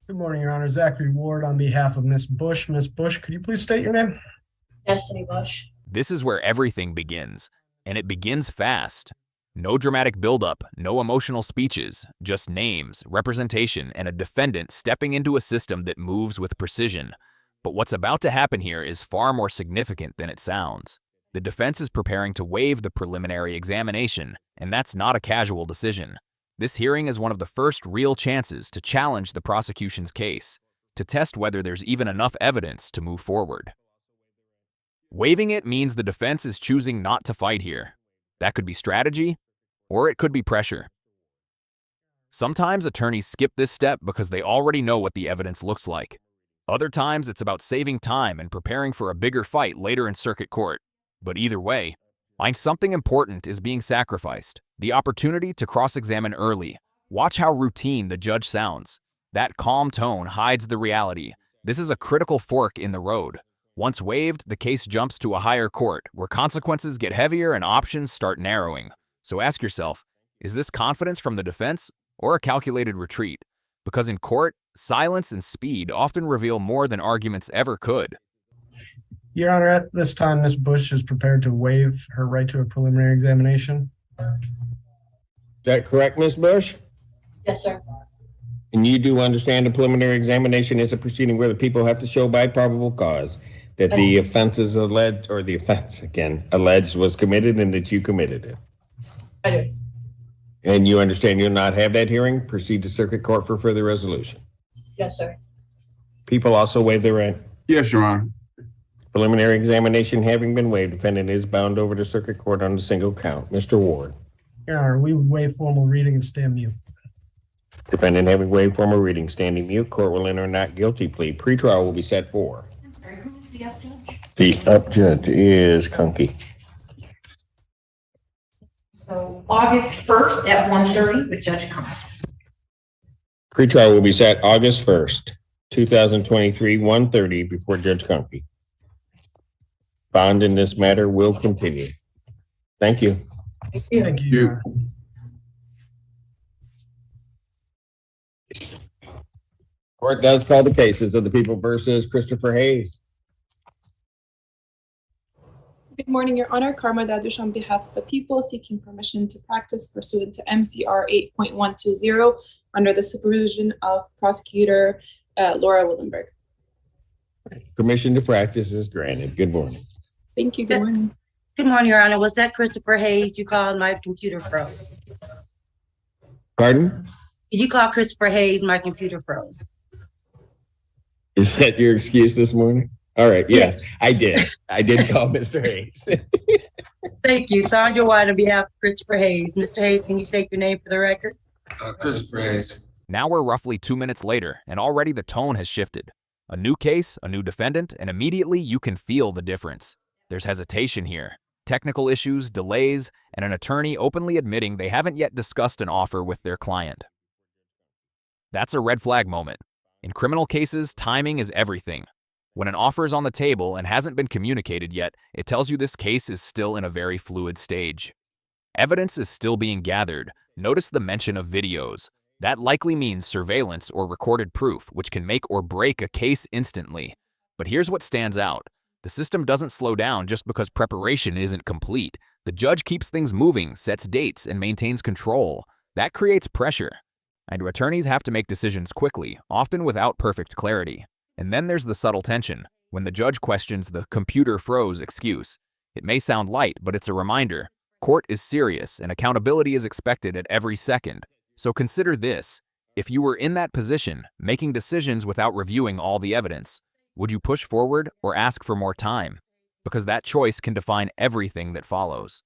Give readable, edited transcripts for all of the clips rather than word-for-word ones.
Good morning, Your Honor. Zachary Ward on behalf of Miss Bush. Miss Bush, could you please state your name? Destiny Bush. This is where everything begins, and it begins fast. No dramatic buildup, no emotional speeches, just names, representation, and a defendant stepping into a system that moves with precision. But what's about to happen here is far more significant than it sounds. The defense is preparing to waive the preliminary examination, and that's not a casual decision. This hearing is one of the first real chances to challenge the prosecution's case, to test whether there's even enough evidence to move forward. Waiving it means the defense is choosing not to fight here. That could be strategy, or it could be pressure. Sometimes attorneys skip this step because they already know what the evidence looks like. Other times it's about saving time and preparing for a bigger fight later in circuit court. But either way, something important is being sacrificed. The opportunity to cross-examine early. Watch how routine the judge sounds. That calm tone hides the reality. This is a critical fork in the road. Once waived, the case jumps to a higher court, where consequences get heavier and options start narrowing. So ask yourself, is this confidence from the defense or a calculated retreat? Because in court, silence and speed often reveal more than arguments ever could. Your Honor, at this time, Miss Bush is prepared to waive her right to a preliminary examination. Is that correct, Ms. Bush? Yes, sir. And you do understand the preliminary examination is a proceeding where the people have to show by probable cause that the offenses alleged, or the offense again, alleged was committed and that you committed it. I do. And you understand you'll not have that hearing? Proceed to circuit court for further resolution. Yes, sir. People also waive their right. Yes, Your Honor. Preliminary examination having been waived, defendant is bound over to circuit court on a single count. Mr. Ward. Your Honor, we would waive formal reading and stand mute. Defendant having waived formal reading, standing mute. Court will enter a not guilty plea. Pretrial will be set for. I'm sorry, who's the up judge? The up judge is Kunke. So August 1st at 1:30 with Judge Simpson. Pretrial will be set August 1st, 2023, 1:30 before Judge Kunke. Bond in this matter will continue. Thank you. Thank you. Thank you, Your Honor. Court does call the cases of the people versus Christopher Hayes. Good morning, Your Honor. Karma Dadush on behalf of the people seeking permission to practice pursuant to MCR 8.120 under the supervision of Prosecutor Laura Willenberg. Permission to practice is granted. Good morning. Thank you. Good morning. Good morning, Your Honor. Was that Christopher Hayes you called? My computer froze. Pardon? Did you call Christopher Hayes? My computer froze. Is that your excuse this morning? All right. Yes, I did. I did call Mr. Hayes. Thank you. Sandra White on behalf of Christopher Hayes. Mr. Hayes, can you state your name for the record? Christopher Hayes. Now we're roughly 2 minutes later, and already the tone has shifted. A new case, a new defendant, and immediately you can feel the difference. There's hesitation here, technical issues, delays, and an attorney openly admitting they haven't yet discussed an offer with their client. That's a red flag moment. In criminal cases, timing is everything. When an offer is on the table and hasn't been communicated yet, it tells you this case is still in a very fluid stage. Evidence is still being gathered. Notice the mention of videos. That likely means surveillance or recorded proof, which can make or break a case instantly. But here's what stands out. The system doesn't slow down just because preparation isn't complete. The judge keeps things moving, sets dates, and maintains control. That creates pressure. And attorneys have to make decisions quickly, often without perfect clarity. And then there's the subtle tension, when the judge questions the computer froze excuse. It may sound light, but it's a reminder. Court is serious, and accountability is expected at every second. So consider this. If you were in that position, making decisions without reviewing all the evidence, would you push forward or ask for more time? Because that choice can define everything that follows.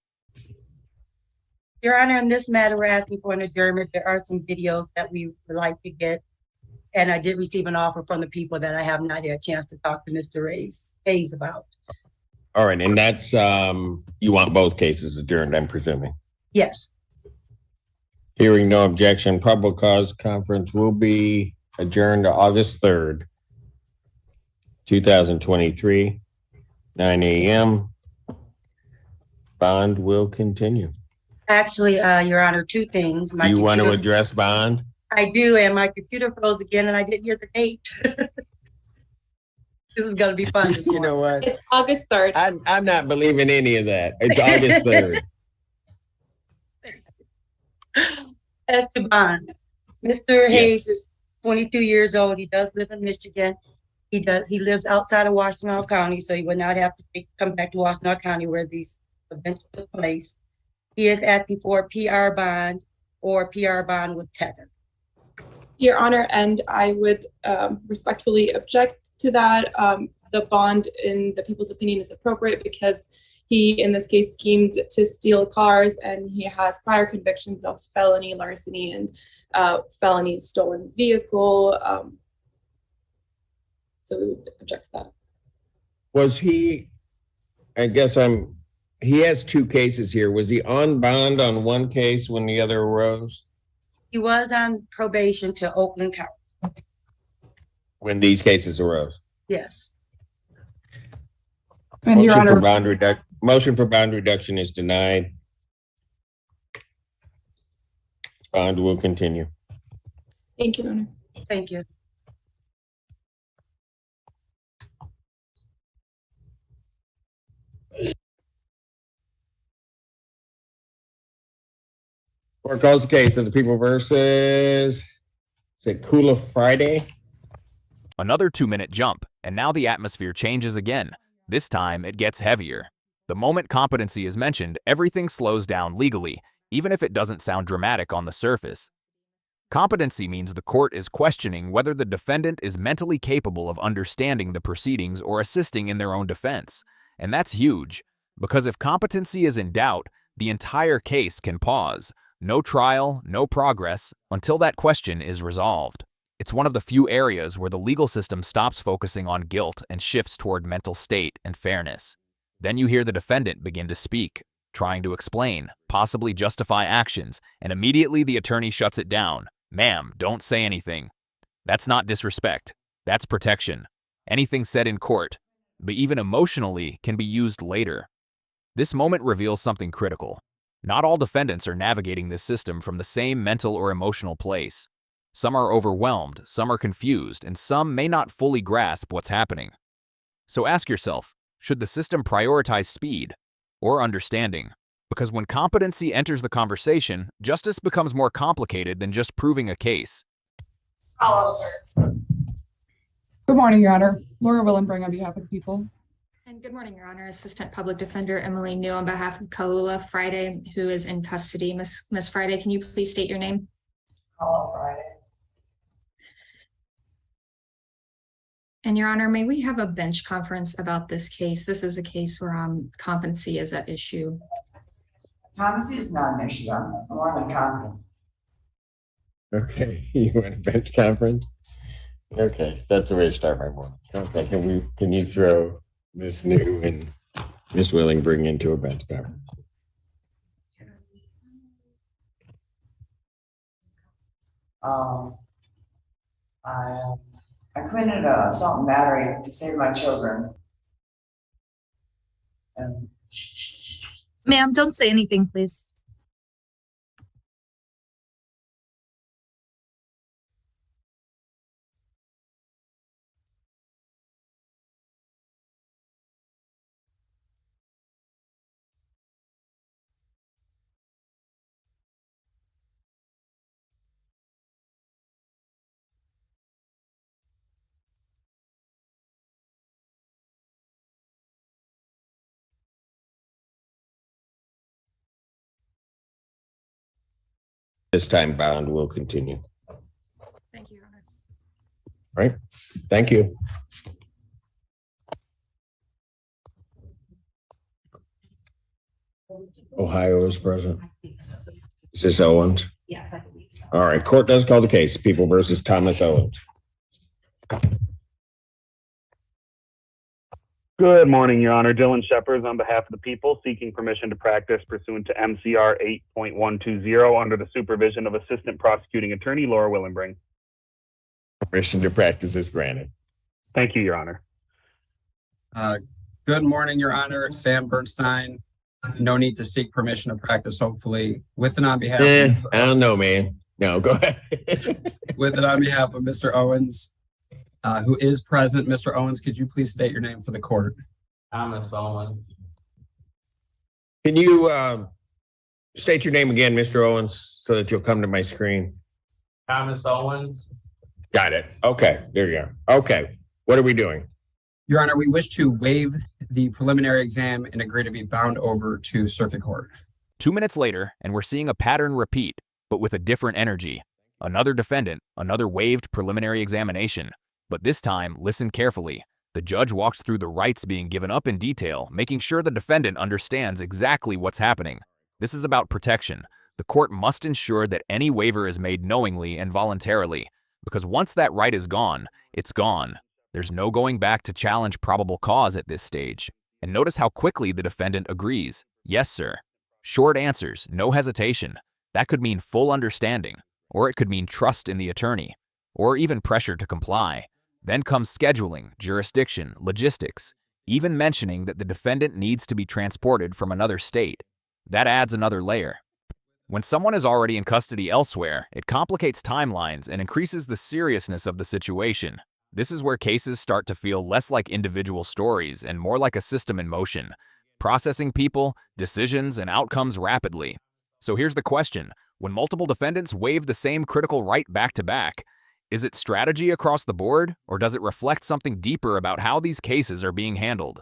Your Honor, in this matter, we're asking for an adjournment. There are some videos that we would like to get. And I did receive an offer from the people that I have not had a chance to talk to Mr. Hayes about. All right. And that's, you want both cases adjourned, I'm presuming? Yes. Hearing no objection, probable cause conference will be adjourned to August 3rd, 2023, 9 a.m. Bond will continue. Actually, Your Honor, two things. You want to address bond? I do, and my computer froze again, and I didn't hear the date. This is gonna be fun this You morning. know what? It's August 3rd. I'm not believing any of that. It's August 3rd. Esteban. Mr. Hayes is 22 years old. He does live in Michigan. He lives outside of Washington County, so he would not have to come back to Washington County where these events took place. He is asking for a PR bond or PR bond with tether. Your Honor, and I would respectfully object to that. The bond, in the people's opinion, is appropriate because he, in this case, schemed to steal cars, and he has prior convictions of felony larceny and felony stolen vehicle. So we would object to that. Was he, I guess he has two cases here. Was he on bond on one case when the other arose? He was on probation to Oakland County. When these cases arose? Yes. And Your Honor, Motion for bond reduction is denied. Bond will continue. Thank you, Your Honor. Thank you. Court calls the case of the people versus, is it Kula Friday? Another 2-minute jump, and now the atmosphere changes again. This time, it gets heavier. The moment competency is mentioned, everything slows down legally, even if it doesn't sound dramatic on the surface. Competency means the court is questioning whether the defendant is mentally capable of understanding the proceedings or assisting in their own defense. And that's huge, because if competency is in doubt, the entire case can pause. No trial, no progress, until that question is resolved. It's one of the few areas where the legal system stops focusing on guilt and shifts toward mental state and fairness. Then you hear the defendant begin to speak, trying to explain, possibly justify actions, and immediately the attorney shuts it down. Ma'am, don't say anything. That's not disrespect. That's protection. Anything said in court, but even emotionally, can be used later. This moment reveals something critical. Not all defendants are navigating this system from the same mental or emotional place. Some are overwhelmed, some are confused, and some may not fully grasp what's happening. So ask yourself, should the system prioritize speed or understanding? Because when competency enters the conversation, justice becomes more complicated than just proving a case. good morning, Your Honor. Laura Willenbring on behalf of the people. And good morning, Your Honor. Assistant Public Defender Emily New on behalf of Kaula Friday, who is in custody. Miss Friday, can you please state your name? Hello, Friday. And Your Honor, may we have a bench conference about this case? This is a case where competency is at issue. Competency is not an issue. I'm more than competent. Okay, you want a bench conference? Okay, that's the way to start my morning. Okay, can you throw Miss New and Miss Willingbring into a bench conference? I committed assault and battery to save my children. And Ma'am, don't say anything, please. This time bound will continue. Thank you, Your Honor. All right, thank you. Ohio is present. Is this Owens? Yes, I believe so. All right, court does call the case. People versus Thomas Owens. Good morning, Your Honor. Dylan Shepard on behalf of the people seeking permission to practice pursuant to MCR 8.120 under the supervision of Assistant Prosecuting Attorney Laura Willenbring. Permission to practice is granted. Thank you, Your Honor. Good morning, Your Honor. Sam Bernstein. No need to seek permission to practice, hopefully, with and on behalf of... I don't know, man. No, go ahead. With it on behalf of Mr. Owens, who is present. Mr. Owens, could you please state your name for the court? Thomas Owens. Can you state your name again, Mr. Owens, so that you'll come to my screen? Thomas Owens. Got it. Okay, there you are. Okay, what are we doing? Your Honor, we wish to waive the preliminary exam and agree to be bound over to circuit court. 2 minutes later, and we're seeing a pattern repeat, but with a different energy. Another defendant, another waived preliminary examination. But this time, listen carefully. The judge walks through the rights being given up in detail, making sure the defendant understands exactly what's happening. This is about protection. The court must ensure that any waiver is made knowingly and voluntarily, because once that right is gone, it's gone. There's no going back to challenge probable cause at this stage. And notice how quickly the defendant agrees. Yes, sir. Short answers, no hesitation. That could mean full understanding, or it could mean trust in the attorney, or even pressure to comply. Then comes scheduling, jurisdiction, logistics, even mentioning that the defendant needs to be transported from another state. That adds another layer. When someone is already in custody elsewhere, it complicates timelines and increases the seriousness of the situation. This is where cases start to feel less like individual stories and more like a system in motion, processing people, decisions, and outcomes rapidly. So here's the question. When multiple defendants waive the same critical right back to back, is it strategy across the board, or does it reflect something deeper about how these cases are being handled?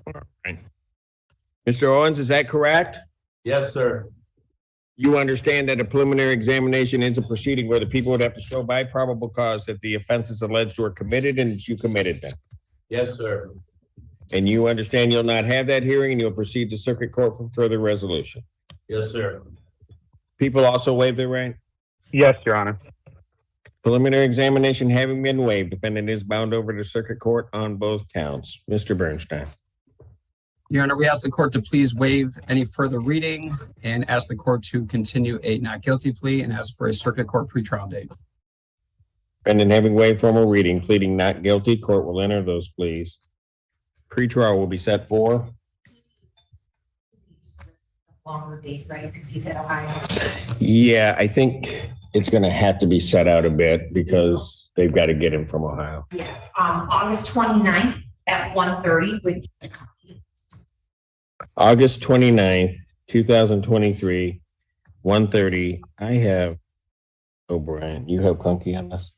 All right. Mr. Owens, is that correct? Yes, sir. You understand that a preliminary examination is a proceeding where the people would have to show by probable cause that the offenses alleged were committed and that you committed them. Yes, sir. And you understand you'll not have that hearing and you'll proceed to circuit court for further resolution. Yes, sir. People also waive their right? Yes, Your Honor. Preliminary examination having been waived, defendant is bound over to circuit court on both counts. Mr. Bernstein. Your Honor, we ask the court to please waive any further reading and ask the court to continue a not guilty plea and ask for a circuit court pretrial date. Defendant having waived formal reading, pleading not guilty, court will enter those pleas. Pretrial will be set for Longer date, right? Because he's at Ohio. Yeah, I think it's going to have to be set out a bit because they've got to get him from Ohio. Yeah, August 29th at 1:30 with. August 29th, 2023, 1:30. I have O'Brien. You have Clunky on this?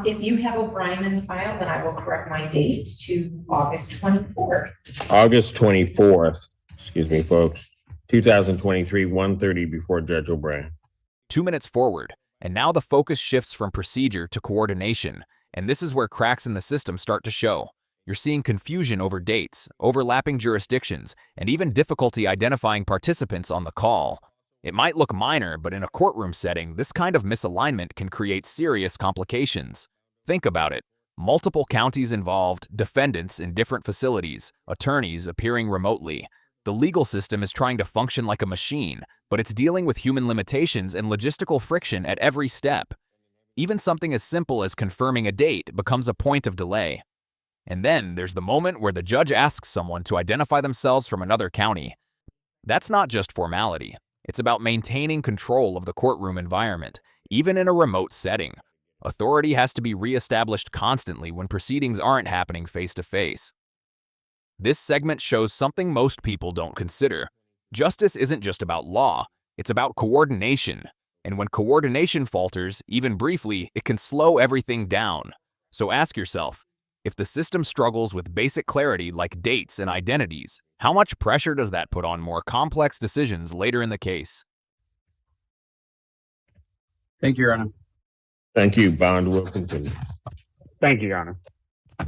If you have O'Brien in the file, then I will correct my date to August 24th. August 24th. Excuse me, folks. 2023, 1:30 before Judge O'Brien. 2 minutes forward, and now the focus shifts from procedure to coordination, and this is where cracks in the system start to show. You're seeing confusion over dates, overlapping jurisdictions, and even difficulty identifying participants on the call. It might look minor, but in a courtroom setting, this kind of misalignment can create serious complications. Think about it. Multiple counties involved, defendants in different facilities, attorneys appearing remotely. The legal system is trying to function like a machine, but it's dealing with human limitations and logistical friction at every step. Even something as simple as confirming a date becomes a point of delay. And then there's the moment where the judge asks someone to identify themselves from another county. That's not just formality. It's about maintaining control of the courtroom environment, even in a remote setting. Authority has to be reestablished constantly when proceedings aren't happening face-to-face. This segment shows something most people don't consider. Justice isn't just about law, it's about coordination. And when coordination falters, even briefly, it can slow everything down. So ask yourself, if the system struggles with basic clarity like dates and identities, how much pressure does that put on more complex decisions later in the case? Thank you, Your Honor. Thank you. Bond will continue. Thank you, Your Honor.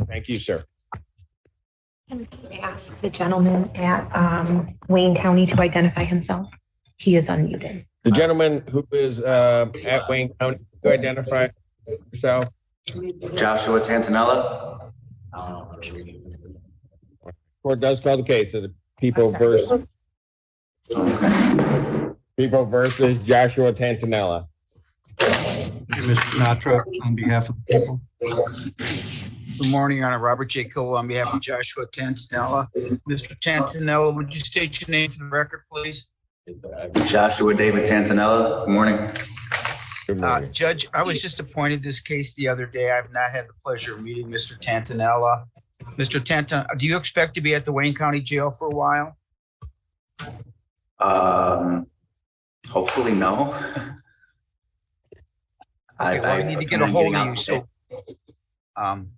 Thank you, sir. Can I ask the gentleman at Wayne County to identify himself? He is unmuted. The gentleman who is at Wayne County, to identify yourself. Joshua Tantanella. Court does call the case of the people versus Joshua Tantanella. Mr. Natra, on behalf of the people. Good morning, Your Honor. Robert J. Cole on behalf of Joshua Tantanella. Mr. Tantanella, would you state your name for the record, please? Joshua David Tantanella. Good morning. Good morning. Judge, I was just appointed this case the other day. I've not had the pleasure of meeting Mr. Tantanella. Mr. Tantan, do you expect to be at the Wayne County Jail for a while? Hopefully no. Okay, well, I need to get a hold of you. So,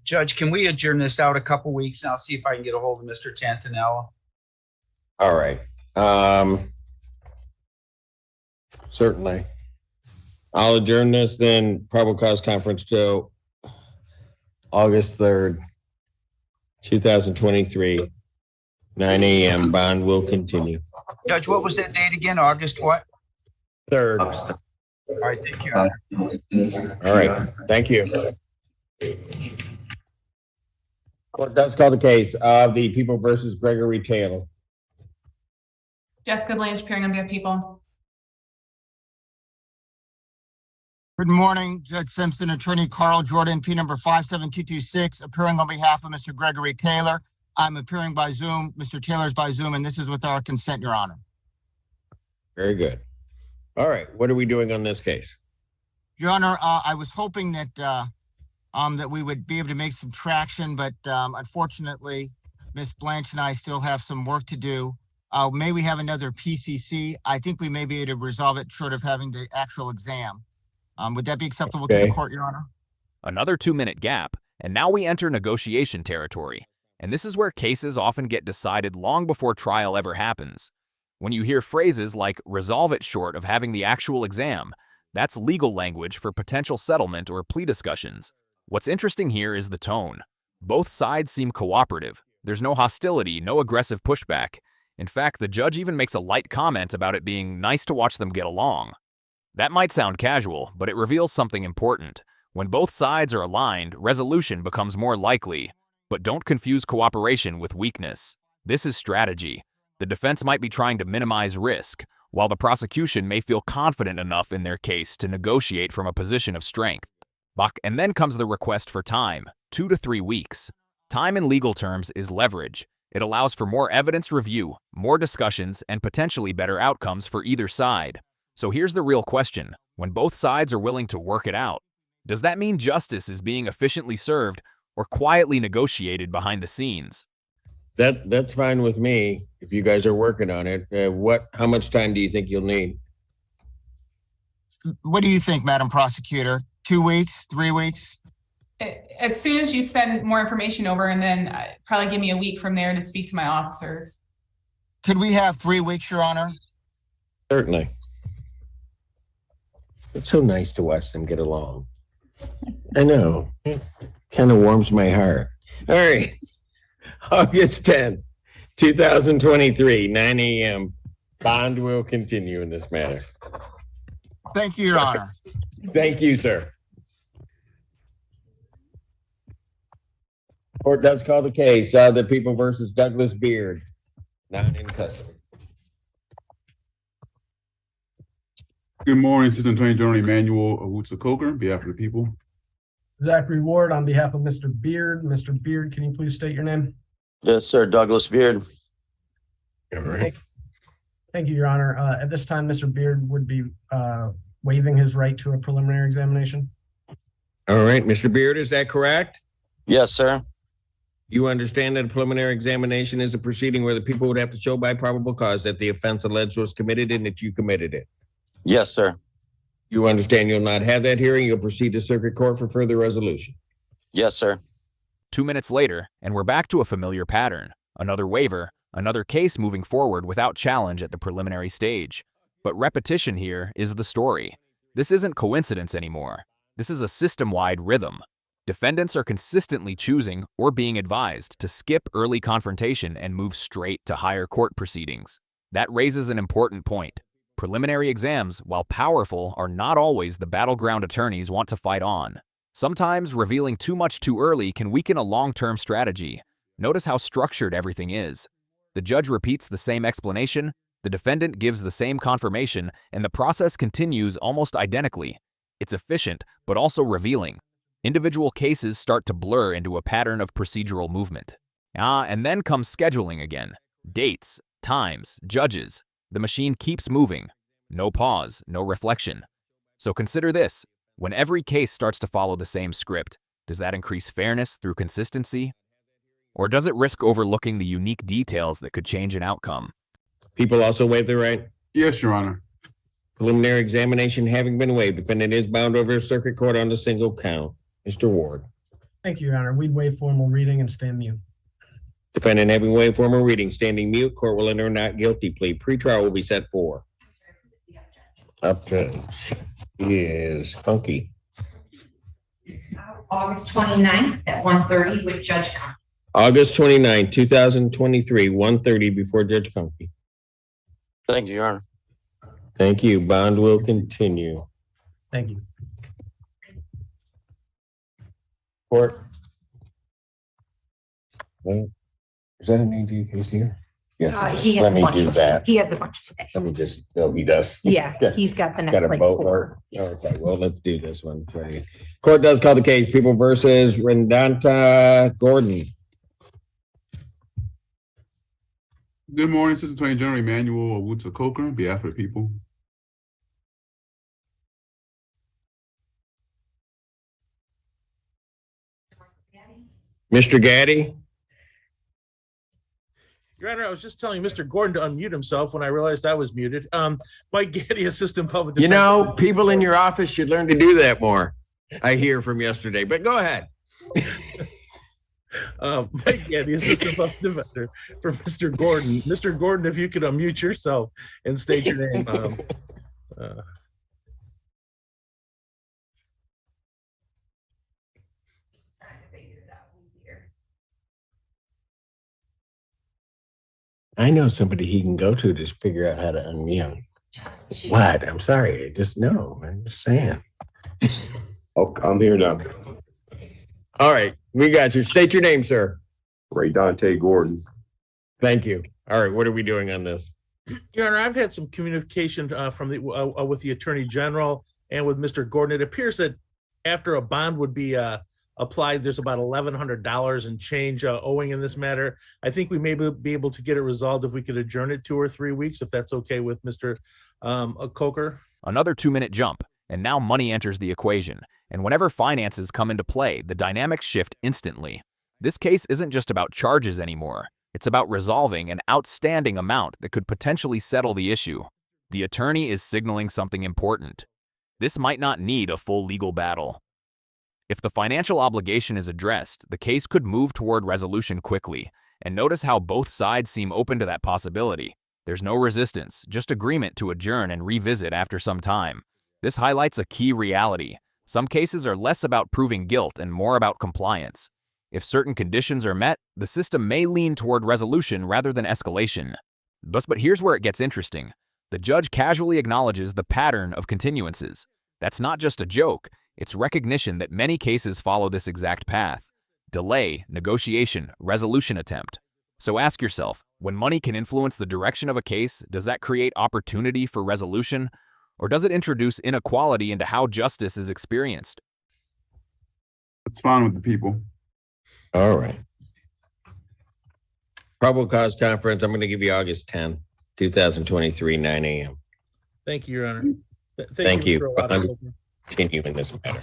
Judge, can we adjourn this out a couple weeks and I'll see if I can get a hold of Mr. Tantanella? All right. Certainly. I'll adjourn this then, probable cause conference till August 3rd, 2023, 9 a.m. Bond will continue. Judge, what was that date again? August what? 3rd. All right, thank you. All right. Thank you. Court does call the case of the People versus Gregory Taylor. Jessica Blanche, appearing on behalf of people. Good morning, Judge Simpson, Attorney Carl Jordan, P number 57226, appearing on behalf of Mr. Gregory Taylor. I'm appearing by Zoom. Mr. Taylor's by Zoom, and this is with our consent, Your Honor. Very good. All right. What are we doing on this case? Your Honor, I was hoping that that we would be able to make some traction, but unfortunately, Ms. Blanche and I still have some work to do. May we have another PCC? I think we may be able to resolve it short of having the actual exam. Would that be acceptable to the court, Your Honor? Another 2-minute gap, and now we enter negotiation territory. And this is where cases often get decided long before trial ever happens. When you hear phrases like resolve it short of having the actual exam, that's legal language for potential settlement or plea discussions. What's interesting here is the tone. Both sides seem cooperative. There's no hostility, no aggressive pushback. In fact, the judge even makes a light comment about it being nice to watch them get along. That might sound casual, but it reveals something important. When both sides are aligned, resolution becomes more likely. But don't confuse cooperation with weakness. This is strategy. The defense might be trying to minimize risk, while the prosecution may feel confident enough in their case to negotiate from a position of strength. And then comes the request for time, 2 to 3 weeks. Time in legal terms is leverage. It allows for more evidence review, more discussions, and potentially better outcomes for either side. So here's the real question. When both sides are willing to work it out, does that mean justice is being efficiently served or quietly negotiated behind the scenes? That's fine with me if you guys are working on it. How much time do you think you'll need? What do you think, Madam Prosecutor? 2 weeks, 3 weeks? As soon as you send more information over, and then probably give me a week from there to speak to my officers. Could we have 3 weeks, Your Honor? Certainly. It's so nice to watch them get along. I know. It kind of warms my heart. All right. August 10th, 2023, 9 a.m. Bond will continue in this matter. Thank you, Your Honor. Thank you, sir. Court does call the case. The People versus Douglas Beard, not in custody. Good morning, Assistant Attorney General Emmanuel Owusu-Coker, on behalf of the people. Zachary Ward on behalf of Mr. Beard. Mr. Beard, can you please state your name? Yes, sir. Douglas Beard. All right. Thank you, Your Honor. At this time, Mr. Beard would be waiving his right to a preliminary examination. All right, Mr. Beard, is that correct? Yes, sir. You understand that a preliminary examination is a proceeding where the people would have to show by probable cause that the offense alleged was committed and that you committed it. Yes, sir. You understand you'll not have that hearing. You'll proceed to circuit court for further resolution. Yes, sir. 2 minutes later, and we're back to a familiar pattern. Another waiver, another case moving forward without challenge at the preliminary stage. But repetition here is the story. This isn't coincidence anymore. This is a system-wide rhythm. Defendants are consistently choosing or being advised to skip early confrontation and move straight to higher court proceedings. That raises an important point. Preliminary exams, while powerful, are not always the battleground attorneys want to fight on. Sometimes revealing too much too early can weaken a long-term strategy. Notice how structured everything is. The judge repeats the same explanation, the defendant gives the same confirmation, and the process continues almost identically. It's efficient, but also revealing. Individual cases start to blur into a pattern of procedural movement. And then comes scheduling again. Dates, times, judges. The machine keeps moving. No pause, no reflection. So consider this. When every case starts to follow the same script, does that increase fairness through consistency? Or does it risk overlooking the unique details that could change an outcome? People also waive their right. Yes, Your Honor. Preliminary examination having been waived, defendant is bound over circuit court on the single count. Mr. Ward. Thank you, Your Honor. We'd waive formal reading and stand mute. Defendant having waived formal reading, standing mute, court will enter a not guilty plea. Pretrial will be set for. Up to is Funky. August 29th at 1:30 with Judge Simpson. August 29, 2023, 1:30 before Judge Conky. Thank you, Your Honor. Thank you. Bond will continue. Thank you. Court. Well, is that an AD case here? Yes. He has Let a me bunch do of- that. He has a bunch today. Let me just, oh, he does. Yeah, he's got the next Got a like boatload. 4. Okay, well, let's do this one. Court does call the case, People versus Rendanta Gordon. Good morning, Assistant Attorney General Emmanuel Owutu Coker, on behalf of the people. Mr. Gaddy? Your Honor, I was just telling Mr. Gordon to unmute himself when I realized I was muted. Mike Gaddy, Assistant Public You Defender. know, people in your office should learn to do that more. I hear from yesterday, but go ahead. Mike Gaddy, Assistant Public Defender for Mr. Gordon. Mr. Gordon, if you could unmute yourself and state your name. I know somebody he can go to figure out how to unmute. What? I'm sorry. I just know. I'm just saying. Oh, I'm here now. All right. We got you. State your name, sir. Ray Dante Gordon. Thank you. All right. What are we doing on this? Your Honor, I've had some communication from the with the Attorney General and with Mr. Gordon. It appears that after a bond would be applied, there's about $1,100 and change owing in this matter. I think we may be able to get it resolved if we could adjourn it 2 or 3 weeks, if that's okay with Mr. Coker. Another 2-minute jump, and now money enters the equation. And whenever finances come into play, the dynamics shift instantly. This case isn't just about charges anymore. It's about resolving an outstanding amount that could potentially settle the issue. The attorney is signaling something important. This might not need a full legal battle. If the financial obligation is addressed, the case could move toward resolution quickly. And notice how both sides seem open to that possibility. There's no resistance, just agreement to adjourn and revisit after some time. This highlights a key reality. Some cases are less about proving guilt and more about compliance. If certain conditions are met, the system may lean toward resolution rather than escalation. But here's where it gets interesting. The judge casually acknowledges the pattern of continuances. That's not just a joke. It's recognition that many cases follow this exact path. Delay, negotiation, resolution attempt. So ask yourself, when money can influence the direction of a case, does that create opportunity for resolution? Or does it introduce inequality into how justice is experienced? It's fine with the people. All right. Probable cause conference. I'm going to give you August 10, 2023, 9 a.m. Thank you, Your Honor. Thank you. Mr. Owutu. Continue in this matter.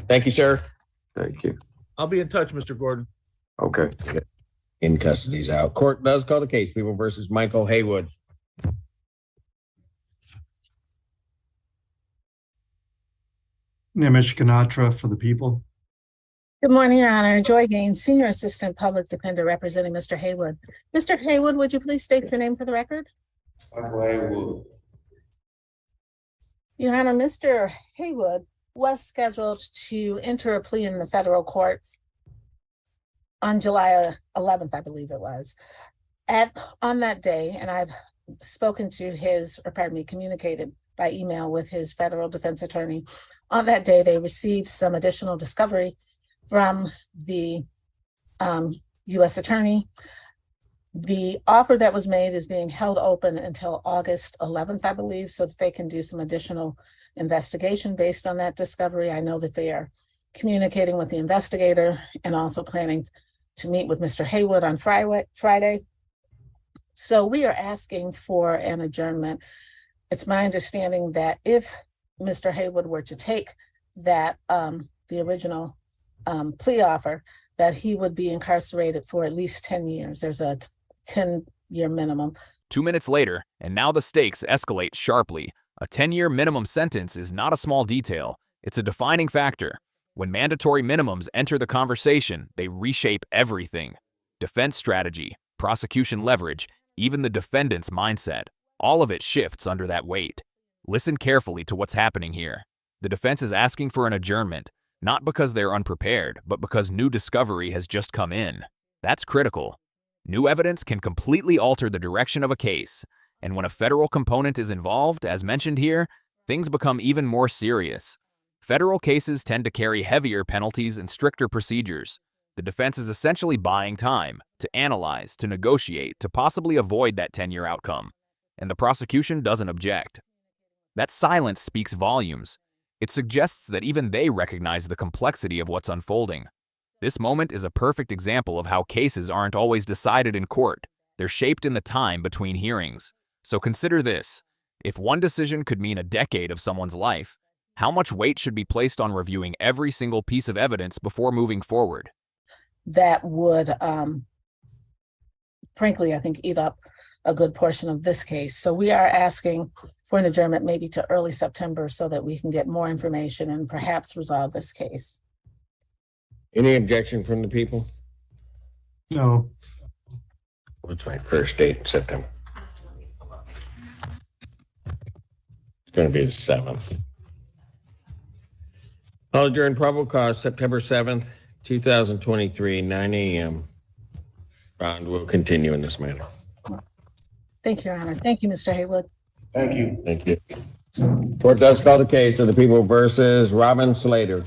Thank you, sir. Thank you. I'll be in touch, Mr. Gordon. Okay. In custody's out. Court does call the case. People versus Michael Haywood. Nimish Ganatra for the people. Good morning, Your Honor. Joy Gaines, Senior Assistant Public Defender representing Mr. Haywood. Mr. Haywood, would you please state your name for the record? Michael Haywood. Your Honor, Mr. Haywood was scheduled to enter a plea in the federal court on July 11th, I believe it was. On that day, and I've spoken to communicated by email with his federal defense attorney. On that day, they received some additional discovery from the U.S. attorney. The offer that was made is being held open until August 11th, I believe, so that they can do some additional investigation based on that discovery. I know that they are communicating with the investigator and also planning to meet with Mr. Haywood on Friday. So we are asking for an adjournment. It's my understanding that if Mr. Haywood were to take that, the original plea offer, that he would be incarcerated for at least 10 years. There's a 10-year minimum. 2 minutes later, and now the stakes escalate sharply. A 10-year minimum sentence is not a small detail. It's a defining factor. When mandatory minimums enter the conversation, they reshape everything. Defense strategy, prosecution leverage, even the defendant's mindset. All of it shifts under that weight. Listen carefully to what's happening here. The defense is asking for an adjournment, not because they're unprepared, but because new discovery has just come in. That's critical. New evidence can completely alter the direction of a case, and when a federal component is involved, as mentioned here, things become even more serious. Federal cases tend to carry heavier penalties and stricter procedures. The defense is essentially buying time to analyze, to negotiate, to possibly avoid that 10-year outcome, and the prosecution doesn't object. That silence speaks volumes. It suggests that even they recognize the complexity of what's unfolding. This moment is a perfect example of how cases aren't always decided in court. They're shaped in the time between hearings. So consider this. If one decision could mean a decade of someone's life, how much weight should be placed on reviewing every single piece of evidence before moving forward? That would, frankly, I think, eat up a good portion of this case. So we are asking for an adjournment maybe to early September so that we can get more information and perhaps resolve this case. Any objection from the people? No. What's my first date in September? It's going to be the 7th. I'll adjourn probable cause September 7th, 2023, 9 a.m. Bond will continue in this manner. Thank you, Your Honor. Thank you, Mr. Haywood. Thank you. Thank you. Court does call the case of the people versus Robin Slater.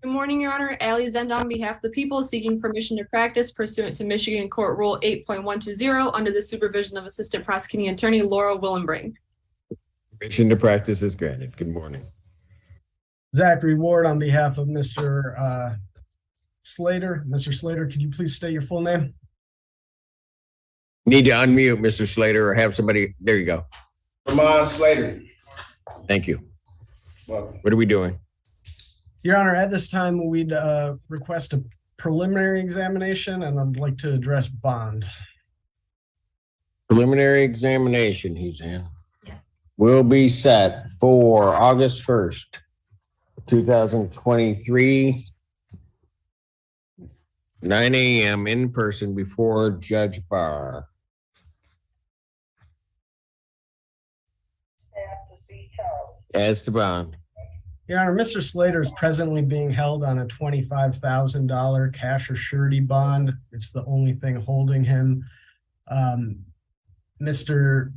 Good morning, Your Honor. Allie Zend on behalf of the people seeking permission to practice pursuant to Michigan Court Rule 8.120 under the supervision of Assistant Prosecuting Attorney Laura Willenbring. Permission to practice is granted. Good morning. Zachary Ward on behalf of Mr. Slater. Mr. Slater, could you please state your full name? Need to unmute Mr. Slater or have somebody. There you go. Ramon Slater. Thank you. Welcome. What are we doing? Your Honor, at this time, we'd request a preliminary examination, and I'd like to address bond. Preliminary examination, he's in. Will be set for August 1st, 2023, 9 a.m. in person before Judge Barr. As to bond. Your Honor, Mr. Slater is presently being held on a $25,000 cash or surety bond. It's the only thing holding him. Mr.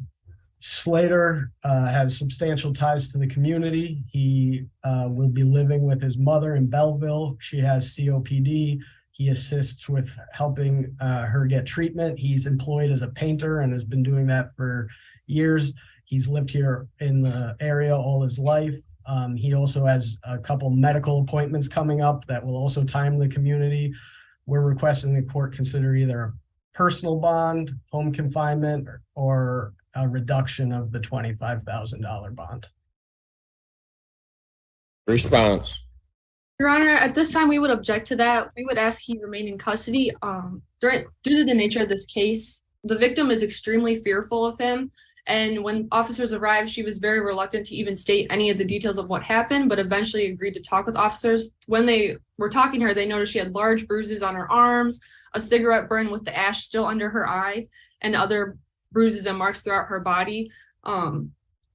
Slater has substantial ties to the community. He will be living with his mother in Belleville. She has COPD. He assists with helping her get treatment. He's employed as a painter and has been doing that for years. He's lived here in the area all his life. He also has a couple medical appointments coming up that will also time the community. We're requesting the court consider either a personal bond, home confinement, or a reduction of the $25,000 bond. Response. Your Honor, at this time, we would object to that. We would ask he remain in custody. Due to the nature of this case, the victim is extremely fearful of him. And when officers arrived, she was very reluctant to even state any of the details of what happened, but eventually agreed to talk with officers. When they were talking to her, they noticed she had large bruises on her arms, a cigarette burn with the ash still under her eye, and other bruises and marks throughout her body.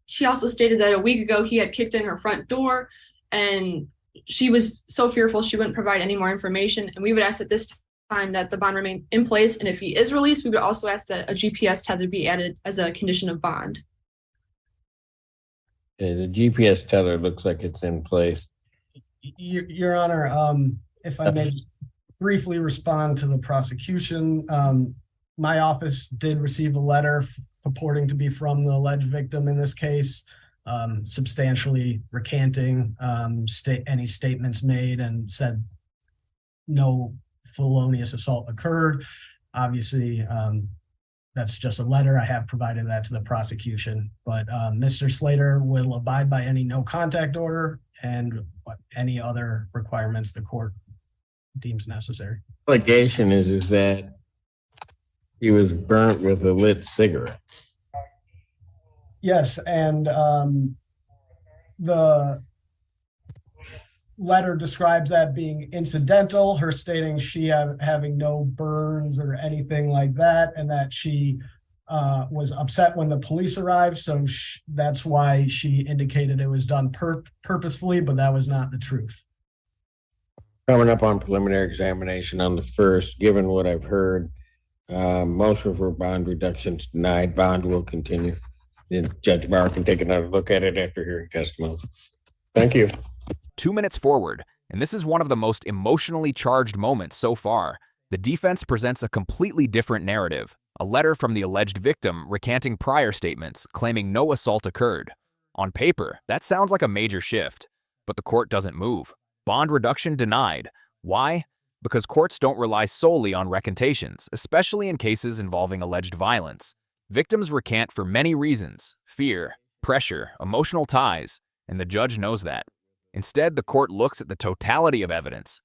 She also stated that a week ago he had kicked in her front door, and she was so fearful she wouldn't provide any more information. And we would ask at this time that the bond remain in place. And if he is released, we would also ask that a GPS tether be added as a condition of bond. Yeah, the GPS tether looks like it's in place. Your Honor, if I may briefly respond to the prosecution, my office did receive a letter purporting to be from the alleged victim in this case, substantially recanting any statements made and said no felonious assault occurred. Obviously, that's just a letter. I have provided that to the prosecution, but Mr. Slater will abide by any no contact order and any other requirements the court deems necessary. Allegation is that he was burnt with a lit cigarette. Yes, and the letter describes that being incidental, her stating she having no burns or anything like that, and that she was upset when the police arrived, so that's why she indicated it was done purposefully, but that was not the truth. Coming up on preliminary examination on the first, given what I've heard, motion for bond reductions denied. Bond will continue. Then Judge Bauer can take another look at it after hearing testimony. Thank you. 2 minutes forward, and this is one of the most emotionally charged moments so far. The defense presents a completely different narrative, a letter from the alleged victim recanting prior statements, claiming no assault occurred. On paper, that sounds like a major shift, but the court doesn't move. Bond reduction denied. Why? Because courts don't rely solely on recantations, especially in cases involving alleged violence. Victims recant for many reasons: fear, pressure, emotional ties, and the judge knows that. Instead, the court looks at the totality of evidence: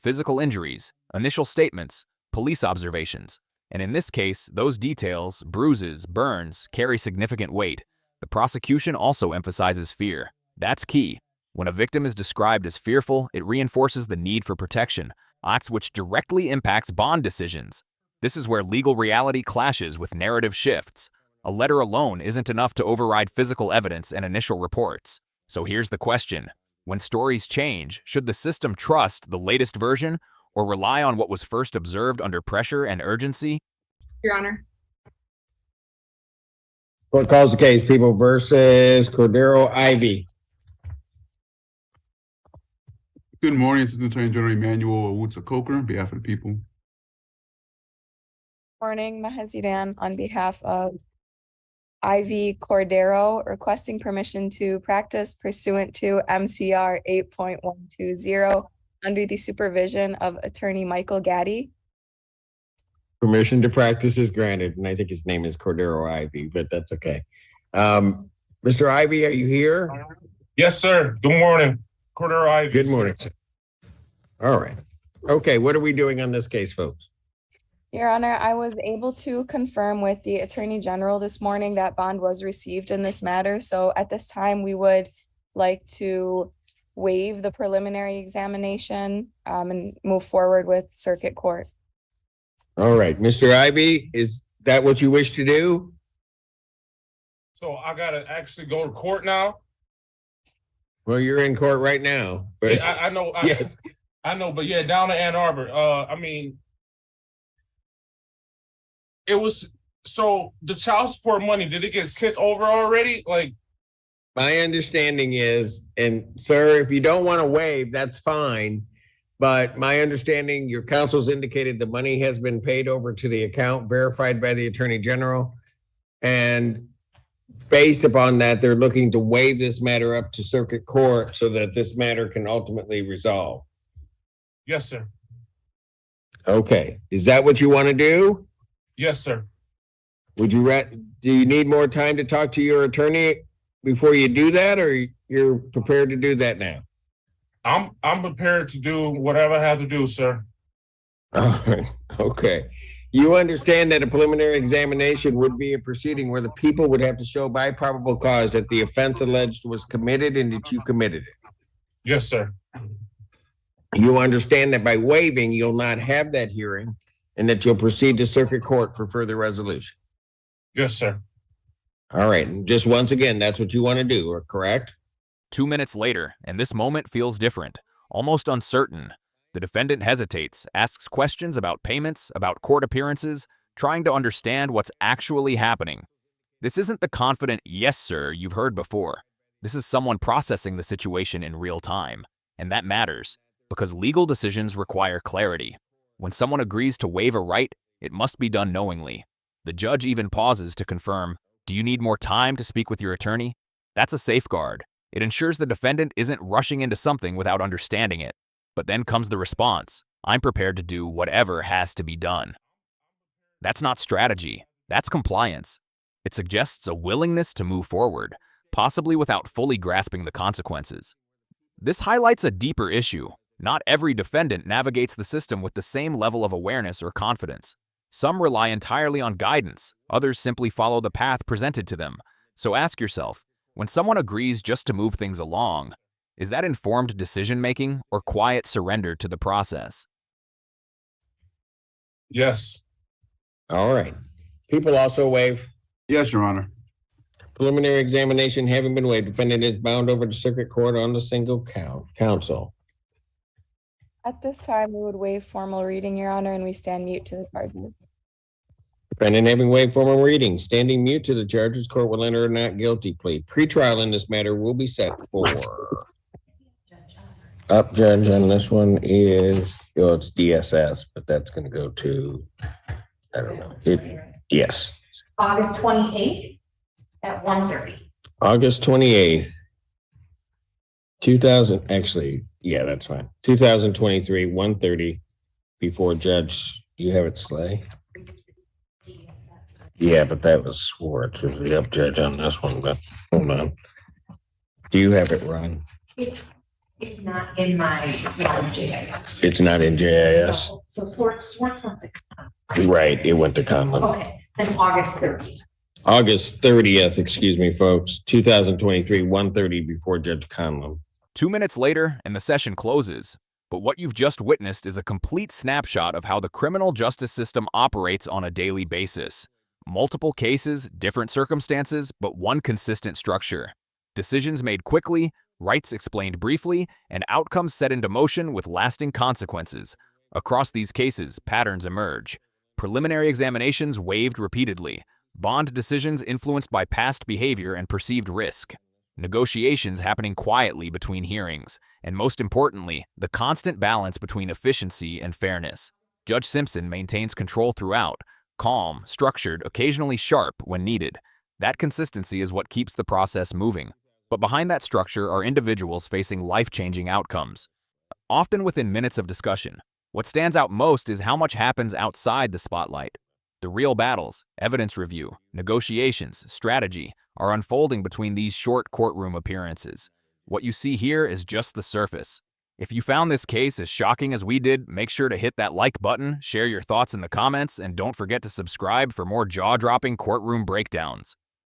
physical injuries, initial statements, police observations. And in this case, those details, bruises, burns, carry significant weight. The prosecution also emphasizes fear. That's key. When a victim is described as fearful, it reinforces the need for protection, acts which directly impacts bond decisions. This is where legal reality clashes with narrative shifts. A letter alone isn't enough to override physical evidence and initial reports. So here's the question. When stories change, should the system trust the latest version or rely on what was first observed under pressure and urgency? Your Honor. Court calls the case, People versus Cordero Ivy. Good morning, Assistant Attorney General Emmanuel Owusu-Coker, on behalf of the people. Morning, Mahazidan, on behalf of Ivy Cordero, requesting permission to practice pursuant to MCR 8.120 under the supervision of Attorney Michael Gaddy. Permission to practice is granted, and I think his name is Cordero Ivy, but that's okay. Mr. Ivy, are you here? Yes, sir. Good morning. Cordero Ivy. Good morning, sir. All right. Okay, what are we doing on this case, folks? Your Honor, I was able to confirm with the Attorney General this morning that bond was received in this matter. So at this time, we would like to waive the preliminary examination and move forward with circuit court. All right, Mr. Ivy, is that what you wish to do? So I gotta actually go to court now? Well, you're in court right now. But Yeah, I know. yes. I know, but yeah, down in Ann Arbor. I mean, it was, so the child support money, did it get sent over already? Like, My understanding is, and sir, if you don't want to waive, that's fine. But my understanding, your counsel's indicated the money has been paid over to the account verified by the Attorney General. And based upon that, they're looking to waive this matter up to circuit court so that this matter can ultimately resolve. yes, sir. Okay, is that what you want to do? Yes, sir. Would you, do you need more time to talk to your attorney before you do that, or you're prepared to do that now? I'm prepared to do whatever I have to do, sir. All right, okay. You understand that a preliminary examination would be a proceeding where the people would have to show by probable cause that the offense alleged was committed and that you committed it. Yes, sir. You understand that by waiving, you'll not have that hearing and that you'll proceed to circuit court for further resolution. Yes, sir. All right, and just once again, that's what you want to do, correct? 2 minutes later, and this moment feels different, almost uncertain. The defendant hesitates, asks questions about payments, about court appearances, trying to understand what's actually happening. This isn't the confident "yes, sir" you've heard before. This is someone processing the situation in real time. And that matters, because legal decisions require clarity. When someone agrees to waive a right, it must be done knowingly. The judge even pauses to confirm, "Do you need more time to speak with your attorney?" That's a safeguard. It ensures the defendant isn't rushing into something without understanding it. But then comes the response, "I'm prepared to do whatever has to be done." That's not strategy. That's compliance. It suggests a willingness to move forward, possibly without fully grasping the consequences. This highlights a deeper issue. Not every defendant navigates the system with the same level of awareness or confidence. Some rely entirely on guidance, others simply follow the path presented to them. So ask yourself, when someone agrees just to move things along, is that informed decision-making or quiet surrender to the process? Yes. All right. People also waive. Yes, Your Honor. Preliminary examination having been waived, defendant is bound over to circuit court on the single count. Counsel. At this time, we would waive formal reading, Your Honor, and we stand mute to the charges. Defendant having waived formal reading, standing mute to the charges, court will enter a not guilty plea. Pretrial in this matter will be set for. Up, Judge, on this one is, it's DSS, but that's going to go to, I don't know. Yes. August 28th at 1:30. August 28th, 2000, actually, yeah, that's fine. 2023, 1:30, before Judge, you have it, Slay? Yeah, but that was Schwartz, is the up judge on this one, but hold on. Do you have it, Ron? It's not in my, it's not in JIS. It's not in JIS? So Swartz wants it. Right, it went to Conlon. Okay, then August 30th. August 30th, excuse me, folks, 2023, 1:30 before Judge Conlon. 2 minutes later, and the session closes. But what you've just witnessed is a complete snapshot of how the criminal justice system operates on a daily basis. Multiple cases, different circumstances, but one consistent structure. Decisions made quickly, rights explained briefly, and outcomes set into motion with lasting consequences. Across these cases, patterns emerge. Preliminary examinations waived repeatedly. Bond decisions influenced by past behavior and perceived risk. Negotiations happening quietly between hearings. And most importantly, the constant balance between efficiency and fairness. Judge Simpson maintains control throughout. Calm, structured, occasionally sharp when needed. That consistency is what keeps the process moving. But behind that structure are individuals facing life-changing outcomes. Often within minutes of discussion, what stands out most is how much happens outside the spotlight. The real battles, evidence review, negotiations, strategy, are unfolding between these short courtroom appearances. What you see here is just the surface. If you found this case as shocking as we did, make sure to hit that like button, share your thoughts in the comments, and don't forget to subscribe for more jaw-dropping courtroom breakdowns.